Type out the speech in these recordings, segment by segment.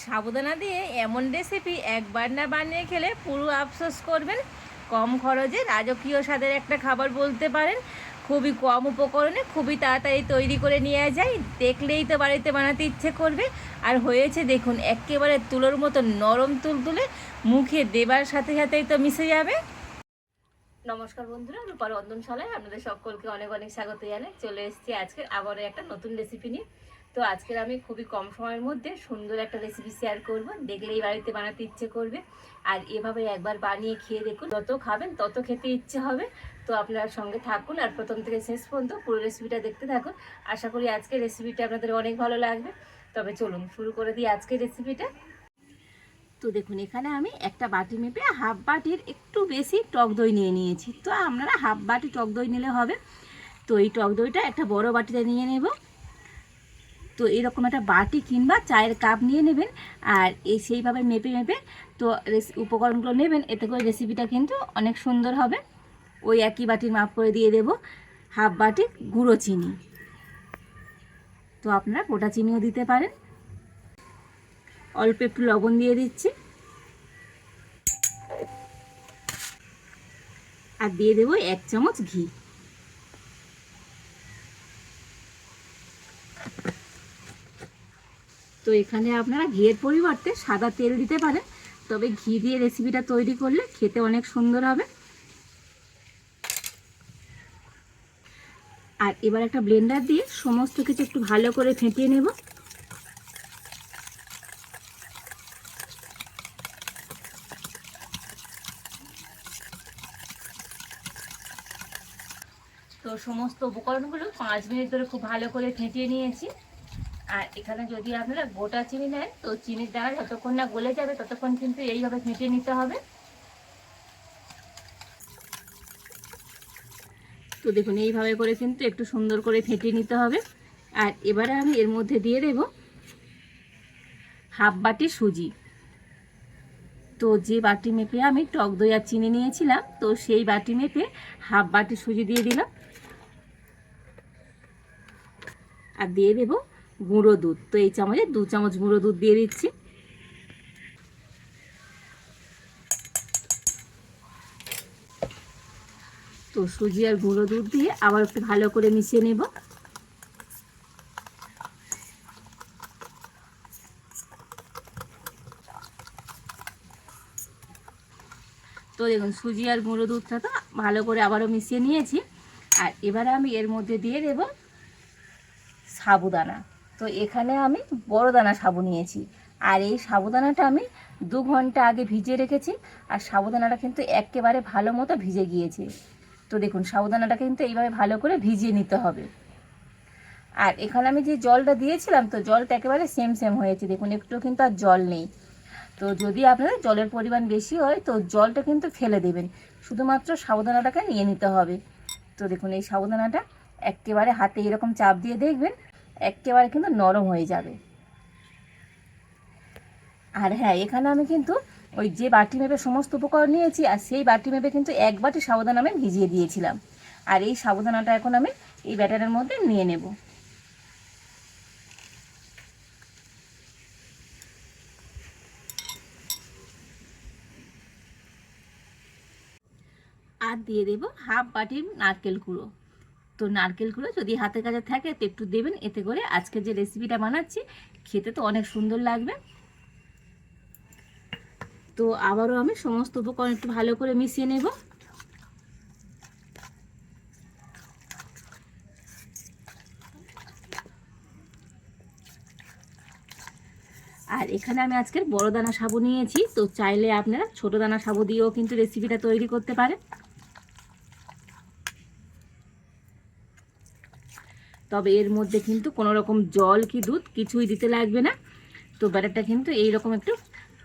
সাবুদানা দিয়ে এমন রেসিপি একবার না বানিয়ে খেলে পুরো আফসোস করবেন। কম খরচে রাজকীয় স্বাদের একটা খাবার বলতে পারেন। খুবই কম উপকরণে খুবই তাড়াতাড়ি তৈরি করে নিয়ে যায়, দেখলেই তো বাড়িতে বানাতে ইচ্ছে করবে। আর হয়েছে দেখুন, একেবারে তুলোর মতো নরম তুলতুলে, মুখে দেবার সাথে সাথেই তো মিশে যাবে। নমস্কার বন্ধুরা, রূপার রন্ধনশালায় আপনাদের সকলকে অনেক অনেক স্বাগত জানাই। চলে এসেছি আজকে আবারও একটা নতুন রেসিপি নিয়ে। তো আজকের আমি খুবই কম সময়ের মধ্যে সুন্দর একটা রেসিপি শেয়ার করব, দেখলেই বাড়িতে বানাতে ইচ্ছে করবে। আর এভাবে একবার বানিয়ে খেয়ে দেখুন, যত খাবেন তত খেতে ইচ্ছে হবে। তো আপনারা সঙ্গে থাকুন আর প্রথম থেকে শেষ পর্যন্ত পুরো রেসিপিটা দেখতে থাকুন। আশা করি আজকের রেসিপিটা আপনাদের অনেক ভালো লাগবে। তবে চলুন শুরু করে দিই আজকের রেসিপিটা। তো দেখুন, এখানে আমি একটা বাটি মেপে হাফ বাটির একটু বেশি টক দই নিয়ে নিয়েছি। তো আপনারা হাফ বাটি টক দই নিলে হবে। তো এই টক দইটা একটা বড় বাটিতে নিয়ে নেব। তো এরকম একটা বাটি কিংবা চায়ের কাপ নিয়ে নেবেন, আর সেইভাবে মেপে মেপে তো উপকরণগুলো নেবেন, এতে করে রেসিপিটা কিন্তু অনেক সুন্দর হবে। ওই একই বাটির মাপ করে দিয়ে দেব হাফ বাটি গুঁড়ো চিনি। তো আপনারা গোটা চিনিও দিতে পারেন। অল্প একটু লবণ দিয়ে দিচ্ছি, আর দিয়ে দেবো 1 চামচ ঘি। তো এখানে আপনারা ঘিয়ের পরিবর্তে সাদা তেল দিতে পারেন, তবে ঘি দিয়ে রেসিপিটা তৈরি করলে খেতে অনেক সুন্দর হবে। আর এবার একটা ব্লেন্ডার দিয়ে সমস্ত কিছু একটু ভালো করে ফেটিয়ে নেব। তো সমস্ত উপকরণগুলো 5 মিনিট ধরে খুব ভালো করে ফেটিয়ে নিয়েছি। আর এখানে যদি আপনারা গোটা চিনি নেন, তো চিনির দানা যতক্ষণ না গলে যাবে ততক্ষণ কিন্তু এইভাবে ফেটিয়ে নিতে হবে। তো দেখুন, এইভাবে করে কিন্তু একটু সুন্দর করে ফেটিয়ে নিতে হবে। আর এবারে আমি এর মধ্যে দিয়ে দেব হাফ বাটি সুজি। তো যে বাটি মেপে আমি টক দই আর চিনি নিয়েছিলাম, তো সেই বাটি মেপে হাফ বাটি সুজি দিয়ে দিলাম। আর দিয়ে দেব গুঁড়ো দুধ। তো এই চামচে 2 চামচ গুঁড়ো দুধ দিয়ে দিচ্ছি। তো সুজি আর গুঁড়ো দুধ দিয়ে আবার একটু ভালো করে মিশিয়ে নেব। তো দেখুন, সুজি আর গুঁড়ো দুধটা তো ভালো করে আবারও মিশিয়ে নিয়েছি। আর এবারে আমি এর মধ্যে দিয়ে দেব সাবুদানা। তো এখানে আমি বড় দানা সাবু নিয়েছি, আর এই সাবুদানাটা আমি 2 ঘন্টা আগে ভিজিয়ে রেখেছি। আর সাবুদানাটা কিন্তু একেবারে ভালো মতো ভিজে গিয়েছে। তো দেখুন, সাবুদানাটা কিন্তু এইভাবে ভালো করে ভিজিয়ে নিতে হবে। আর এখানে আমি যে জলটা দিয়েছিলাম, তো জলটা একেবারে সেম সেম হয়েছে। দেখুন, একটু কিন্তু আর জল নেই। তো যদি আপনাদের জলের পরিমাণ বেশি হয় তো জলটা কিন্তু ফেলে দেবেন, শুধুমাত্র সাবুদানাটাকে নিয়ে নিতে হবে। তো দেখুন, এই সাবুদানাটা একেবারে হাতে এরকম চাপ দিয়ে দেখবেন একেবারে কিন্তু নরম হয়ে যাবে। আর হ্যাঁ, এখানে আমি কিন্তু ওই যে বাটি মেপে সমস্ত উপকরণ নিয়েছি, আর সেই বাটি মেপে কিন্তু 1 বাটি সাবুদানা আমি ভিজিয়ে দিয়েছিলাম। আর এই সাবুদানাটা এখন আমি এই ব্যাটারের মধ্যে নিয়ে নেব। আর দিয়ে দেব হাফ বাটির নারকেল কুড়ো। তো নারকেল কুড়ো যদি হাতের কাছে থাকে তো একটু দেবেন, এতে করে আজকে যে রেসিপিটা বানাচ্ছি খেতে তো অনেক সুন্দর লাগবে। তো আবারও আমি সমস্ত উপকরণ একটু ভালো করে মিশিয়ে নেব। আর এখানে আমি আজকের বড় দানা সাবু নিয়েছি, তো চাইলে আপনারা ছোট দানা সাবু দিয়েও কিন্তু রেসিপিটা তৈরি করতে পারেন। তবে এর মধ্যে কিন্তু কোনো রকম জল কি দুধ কিছুই দিতে লাগবে না। তো ব্যাটারটা কিন্তু এইরকম একটু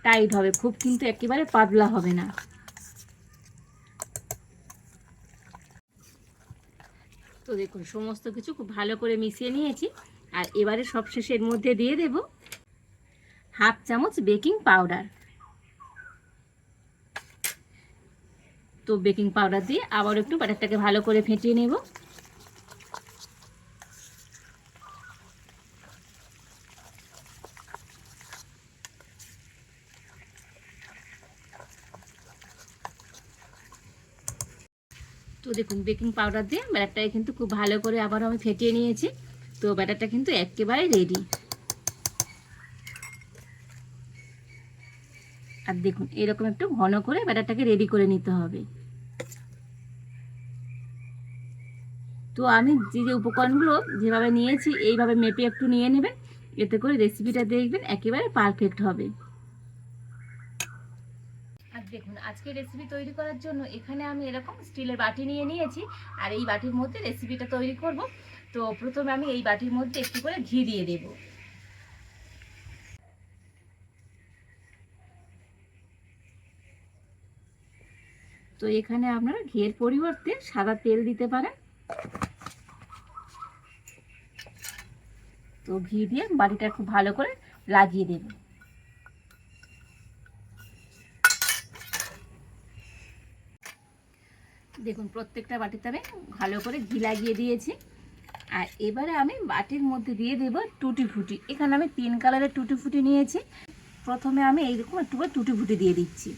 টাইট হবে, খুব কিন্তু একেবারে পাতলা হবে না। তো দেখুন, সমস্ত কিছু খুব ভালো করে মিশিয়ে নিয়েছি। আর এবারে সবশেষে এর মধ্যে দিয়ে দেব হাফ চামচ বেকিং পাউডার। তো বেকিং পাউডার দিয়ে আবার একটু ব্যাটারটাকে ভালো করে ফেটিয়ে নেব। তো দেখুন বেকিং পাউডার দিয়ে ব্যাটারটাকে কিন্তু খুব ভালো করে আবার আমি ফেটিয়ে নিয়েছি। তো ব্যাটারটা কিন্তু একেবারে রেডি। আর দেখুন এরকম একটু ঘন করে ব্যাটারটাকে রেডি করে নিতে হবে। তো আমি যে যে উপকরণগুলো যেভাবে নিয়েছি এইভাবে মেপে একটু নিয়ে নেবেন, এতে করে রেসিপিটা দেখবেন একেবারে পারফেক্ট হবে। আর দেখুন আজকে রেসিপি তৈরি করার জন্য এখানে আমি এরকম স্টিলের বাটি নিয়ে নিয়েছি। আর এই বাটির মধ্যে রেসিপিটা তৈরি করব। তো প্রথমে আমি এই বাটির মধ্যে একটু করে ঘি দিয়ে দেব। তো এখানে আপনারা ঘিয়ের পরিবর্তে সাদা তেল দিতে পারেন। তো ঘি দিয়ে বাটিটা খুব ভালো করে লাগিয়ে দেব। দেখুন প্রত্যেকটা বাটিতে আমি ভালো করে ঘি লাগিয়ে দিয়েছি। আর এবারে আমি বাটির মধ্যে দিয়ে দেব টুটি ফুটি। এখানে আমি 3 কালারের টুটি ফুটি নিয়েছি। প্রথমে আমি এইরকম একটু করে টুটি ফুটি দিয়ে দিচ্ছি।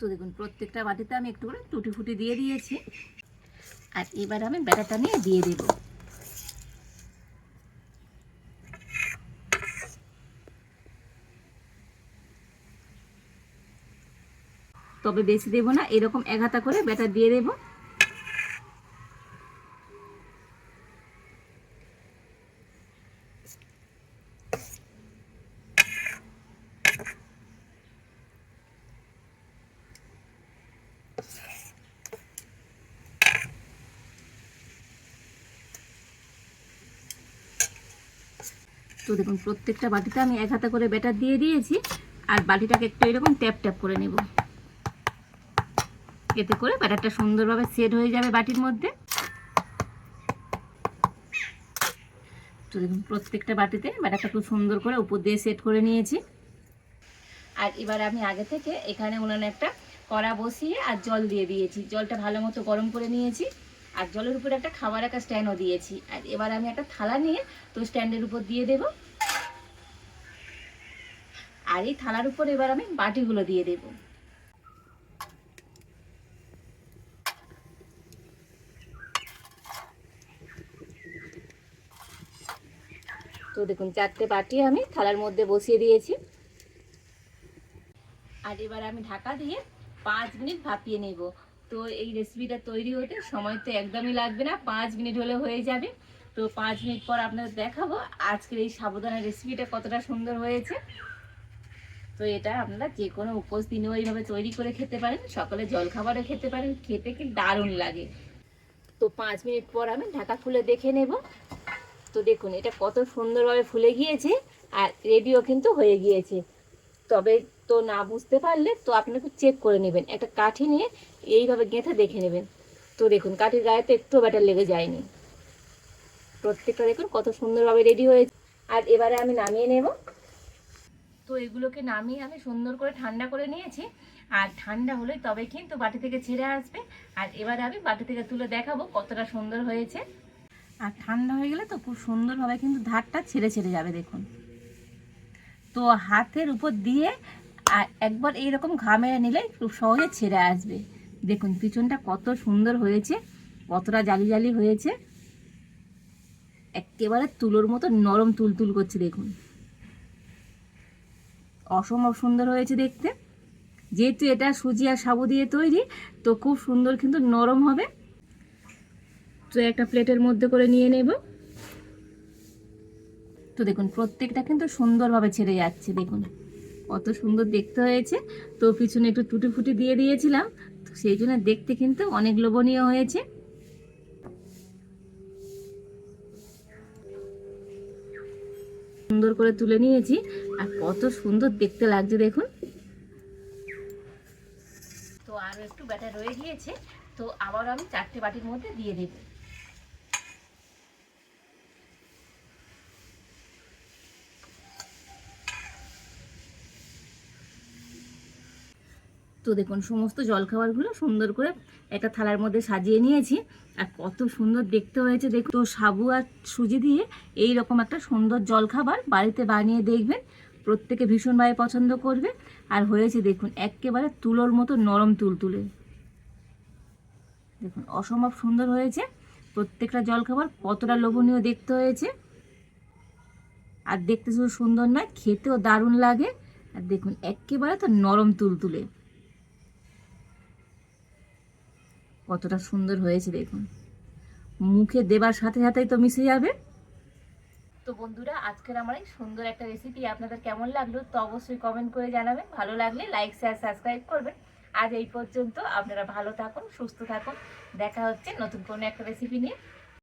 তো দেখুন প্রত্যেকটা বাটিতে আমি একটু করে টুটি ফুটি দিয়ে দিয়েছি। আর এবার আমি ব্যাটারটা নিয়ে দিয়ে দেব। তবে বেশি দেব না, এরকম এক হাতা করে ব্যাটার দিয়ে দেব। তো দেখুন প্রত্যেকটা বাটিতে আমি এক হাতা করে ব্যাটার দিয়ে দিয়েছি। আর বাটিটাকে একটু এরকম ট্যাপ ট্যাপ করে নেব, এতে করে ব্যাটারটা সুন্দরভাবে সেট হয়ে যাবে বাটির মধ্যে। তো দেখুন প্রত্যেকটা বাটিতে ব্যাটারটা খুব সুন্দর করে উপর দিয়ে সেট করে নিয়েছি। আর এবার আমি আগে থেকে এখানে উনানে একটা কড়া বসিয়ে আর জল দিয়ে দিয়েছি। জলটা ভালো মতো গরম করে নিয়েছি। আর জলের উপরে একটা খাবার রাখার স্ট্যান্ডও দিয়েছি। আর এবার আমি একটা থালা নিয়ে তো স্ট্যান্ডের উপর দিয়ে দেব। আর এই থালার উপর এবার আমি বাটিগুলো দিয়ে দেব। তো দেখুন 4টে বাটি আমি থালার মধ্যে বসিয়ে দিয়েছি। আর এবার আমি ঢাকা দিয়ে 5 মিনিট ভাপিয়ে নেব। তো এই রেসিপিটা তৈরি হতে সময় তো একদমই লাগবে না, 5 মিনিট হলে হয়ে যাবে। তো 5 মিনিট পর আপনাদের দেখাবো আজকের এই সাবুদানা রেসিপিটা কতটা সুন্দর হয়েছে। তো এটা আপনারা যে কোনো উপোস দিনেও এইভাবে তৈরি করে খেতে পারেন, সকালে জলখাবারে খেতে পারেন, খেতে কি দারুণ লাগে। তো 5 মিনিট পর আমি ঢাকা খুলে দেখে নেব। তো দেখুন এটা কত সুন্দরভাবে ফুলে গিয়েছে আর রেডিও কিন্তু হয়ে গিয়েছে। তবে তো না বুঝতে পারলে তো আপনাকে চেক করে নেবেন, একটা কাঠি নিয়ে এইভাবে গেঁথে দেখে নেবেন। তো দেখুন কাঠির গায়ে তো একটু ব্যাটার লেগে যায়নি। প্রত্যেকটা দেখুন কত সুন্দরভাবে রেডি হয়েছে। আর এবারে আমি নামিয়ে নেব। তো এগুলোকে নামিয়ে আমি সুন্দর করে ঠান্ডা করে নিয়েছি। আর ঠান্ডা হলে তবে কিন্তু বাটি থেকে ছেড়ে আসবে। আর এবারে আমি বাটি থেকে তুলে দেখাবো কতটা সুন্দর হয়েছে। আর ঠান্ডা হয়ে গেলে তো খুব সুন্দরভাবে কিন্তু ধারটা ছেড়ে ছেড়ে যাবে দেখুন। তো হাতের উপর দিয়ে আর একবার এইরকম ঘামে নিলে খুব সহজে ছেড়ে আসবে। দেখুন পিছনটা কত সুন্দর হয়েছে, কতটা জালি জালি হয়েছে, একেবারে তুলোর মতো নরম তুলতুল করছে। দেখুন অসম্ভব সুন্দর হয়েছে দেখতে। যেহেতু এটা সুজি আর সাবু দিয়ে তৈরি তো খুব সুন্দর কিন্তু নরম হবে। তো একটা প্লেটের মধ্যে করে নিয়ে নেব। তো দেখুন প্রত্যেকটা কিন্তু সুন্দরভাবে ছেড়ে যাচ্ছে, দেখুন কত সুন্দর দেখতে হয়েছে। তো পিছনে একটু টুটি ফুটি দিয়ে দিয়েছিলাম, তো সেই জন্য দেখতে কিন্তু অনেক লোভনীয় হয়েছে। সুন্দর করে তুলে নিয়েছি আর কত সুন্দর দেখতে লাগছে দেখুন। তো আরও একটু ব্যাটার রয়ে গিয়েছে, তো আবার আমি 4টে বাটির মধ্যে দিয়ে দেব। তো তো দেখুন সমস্ত জলখাবারগুলো সুন্দর করে একটা থালার মধ্যে সাজিয়ে নিয়েছি। আর কত সুন্দর দেখতে হয়েছে দেখুন। তো সাবু আর সুজি দিয়ে এই রকম একটা সুন্দর জলখাবার বাড়িতে বানিয়ে দেখবেন, প্রত্যেকে ভীষণভাবে পছন্দ করবে। আর হয়েছে দেখুন একেবারে তুলোর মতো নরম তুলতুলে, দেখুন অসম্ভব সুন্দর হয়েছে। প্রত্যেকটা জলখাবার কতটা লোভনীয় দেখতে হয়েছে। আর দেখতে শুধু সুন্দর নয়, খেতেও দারুণ লাগে। আর দেখুন একেবারে তো নরম তুলতুলে, কতটা সুন্দর হয়েছে দেখুন, মুখে দেবার সাথে সাথেই তো মিশে যাবে। তো বন্ধুরা, আজকের আমার এই সুন্দর একটা রেসিপি আপনাদের কেমন লাগলো তো অবশ্যই কমেন্ট করে জানাবেন। ভালো লাগলে লাইক শেয়ার সাবস্ক্রাইব করবেন। আজ এই পর্যন্ত, আপনারা ভালো থাকুন, সুস্থ থাকুন। দেখা হচ্ছে নতুন কোনো একটা রেসিপি নিয়ে।